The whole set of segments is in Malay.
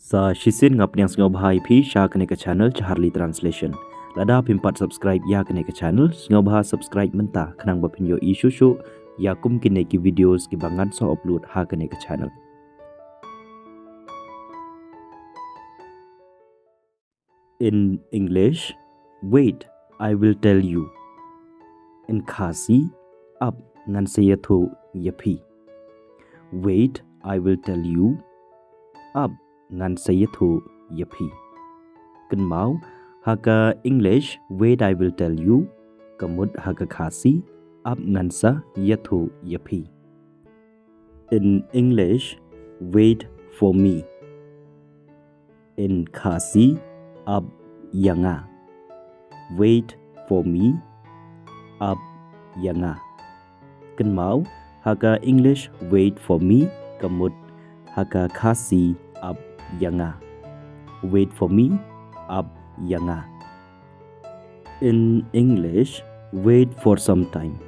Sa shisin ngap yang sngau bahai phi shaka ne ka channel Charlie Translation. Lada pimpat subscribe ya ka ne ka channel sngau bahai subscribe menta khnang ba phinyo issue shu ya kum ki ne ki videos ki bangan so upload ha ka ne ka channel. In English, wait, I will tell you. In khasi, up ngan sayatho yapi. Wait, I will tell you. Up ngan sayatho yapi. Kenmau haka English, wait, I will tell you. Kamut haka khasi, up ngan sa yatho yapi. In English, wait for me. In khasi, up yanga. Wait for me. Up yanga. Kenmau haka English, wait for me. Kamut haka khasi, up yanga. Wait for me. Up yanga. In English, wait for some time.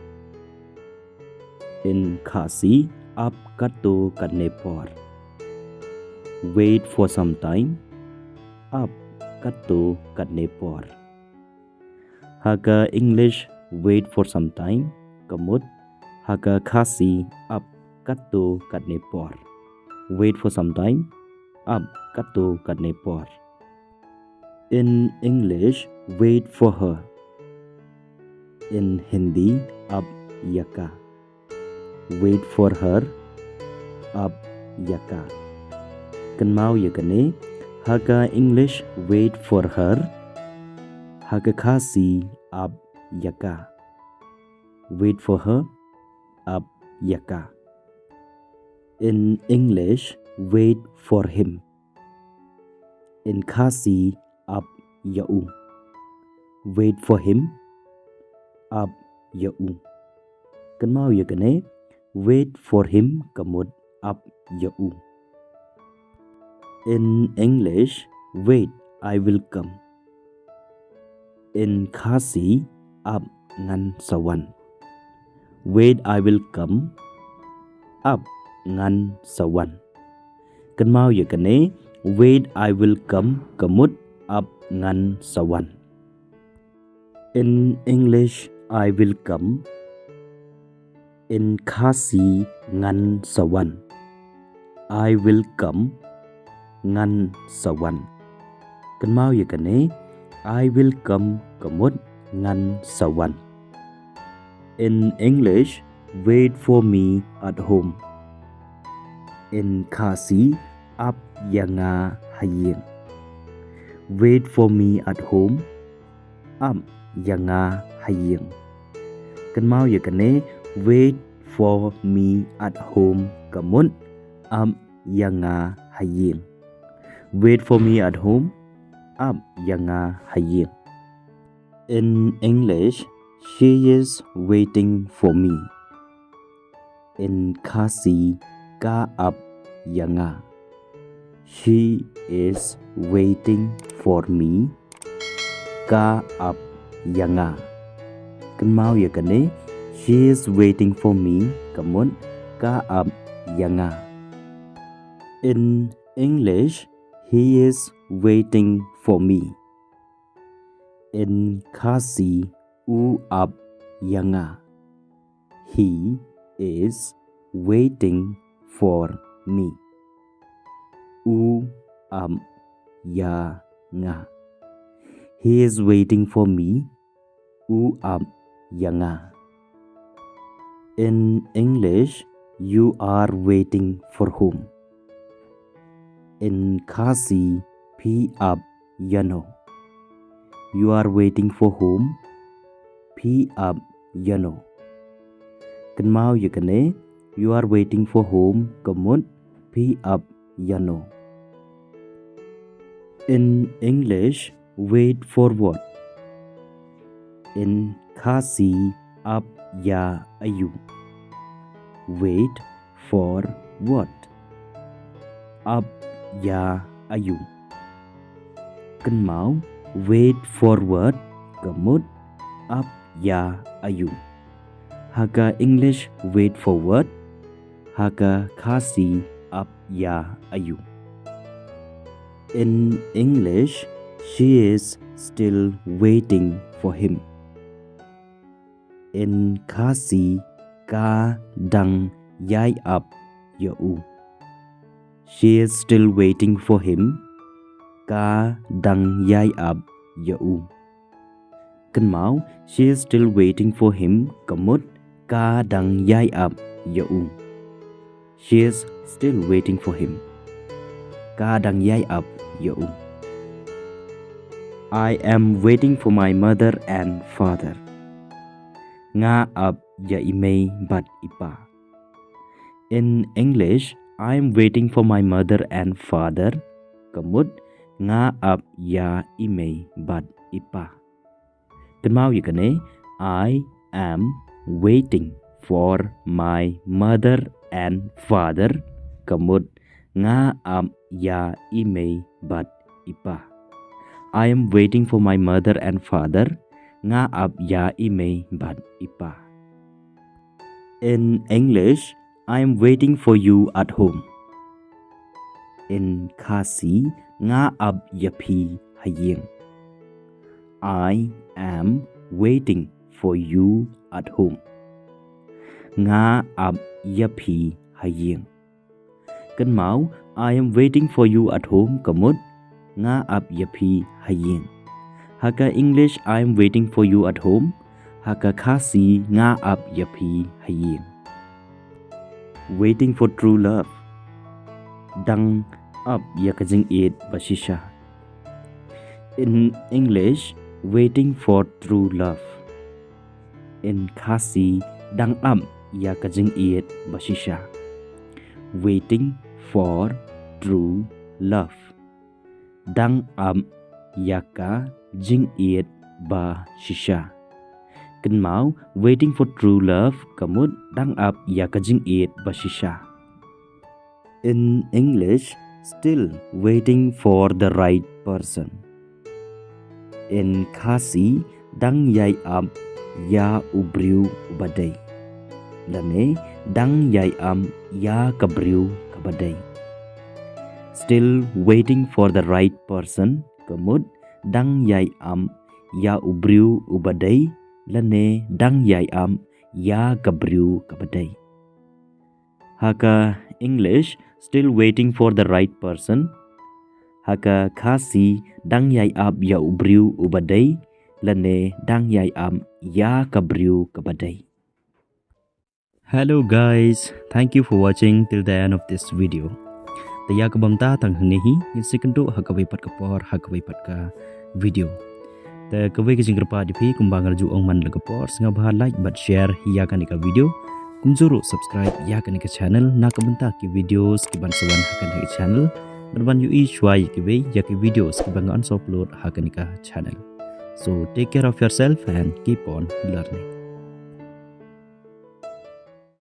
In khasi, up kato kanepor. Wait for some time. Up kato kanepor. Haka English, wait for some time. Kamut haka khasi, up kato kanepor. Wait for some time. Up kato kanepor. In English, wait for her. In Hindi, up yaka. Wait for her. Up yaka. Kenmau yakane haka English, wait for her. Haka khasi, up yaka. Wait for her. Up yaka. In English, wait for him. In khasi, up yau. Wait for him. Up yau. Kenmau yakane wait for him kamut up yau. In English, wait, I will come. In khasi, up ngan sawan. Wait, I will come. Up ngan sawan. Kenmau yakane wait, I will come kamut up ngan sawan. In English, I will come. In khasi, ngan sawan. I will come. Ngan sawan. Kenmau yakane I will come kamut ngan sawan. In English, wait for me at home. In khasi, up yanga hayeng. Wait for me at home. Up yanga hayeng. Kenmau yakane wait for me at home kamut up yanga hayeng. Wait for me at home. Up yanga hayeng. In English, she is waiting for me. In khasi, ka up yanga. She is waiting for me. Ka up yanga. Kenmau yakane she is waiting for me kamut ka up yanga. In English, he is waiting for me. In khasi, u up yanga. He is waiting for me. U up yanga. He is waiting for me. U up yanga. In English, you are waiting for whom? In khasi, p up yano. You are waiting for whom? P up yano. Kenmau yakane you are waiting for whom kamut p up yano. In English, wait for what? In khasi, up ya ayu. Wait for what? Up ya ayu. Kenmau wait for what kamut up ya ayu. Haka English, wait for what? Haka khasi, up ya ayu. In English, she is still waiting for him. In khasi, ka đang yai up u. She is still waiting for him. Ka đang yai up u. Cần máu, she is still waiting for him. Kamut, ka đang yai up u. She is still waiting for him. Ka đang yai up u. I am waiting for my mother and father. Nga up ya imei bat ipa. In English, I am waiting for my mother and father. Kamut nga up ya imei bat ipa. Cần mau gì cái I am waiting for my mother and father. Kamut nga up ya imei bat ipa. I am waiting for my mother and father. Nga up ya imei bat ipa. In English, I am waiting for you at home. In khasi, nga up ya pi hayeng. I am waiting for you at home. Nga up ya pi hayeng. Cần máu, I am waiting for you at home. Kamut nga up ya pi hayeng. Haka English, I am waiting for you at home. Haka khasi, nga up ya pi hayeng. Waiting for true love. Dang up ya kajing it basisha. In English, waiting for true love. In khasi, dang up ya kajing it basisha. Waiting for true love. Dang up ya ka jing it ba shisha. Cần máu, waiting for true love. Kamut dang up ya ka jing it ba shisha. In English, still waiting for the right person. In khasi, dang yai up ya ubriu ubadai. Lane dang yai ya kabriu kabadai. Still waiting for the right person. Kamut dang yai ya ubriu ubadai. Lane dang yai ya kabriu kabadai. Haka English, still waiting for the right person. Haka khasi, dang yai ya ubriu ubadai. Lane dang yai ya kabriu kabadai. Hello guys, thank you for watching till the end of this video. Taya kabamta tang hnehi in second to Sakawei pat kapor Sakawei pat ka video. The kawai ke jingkrapa di phi kumbangal ju ong man lagapor singa bah like but share ya kan ka video. Kumjuru subscribe ya kan ka channel Naka bynta ki videos ki ban sawan hakan ka channel. Berban yu shwai ki ve ya ki videos ki bangan upload hakan ka channel. So take care of yourself and keep on learning.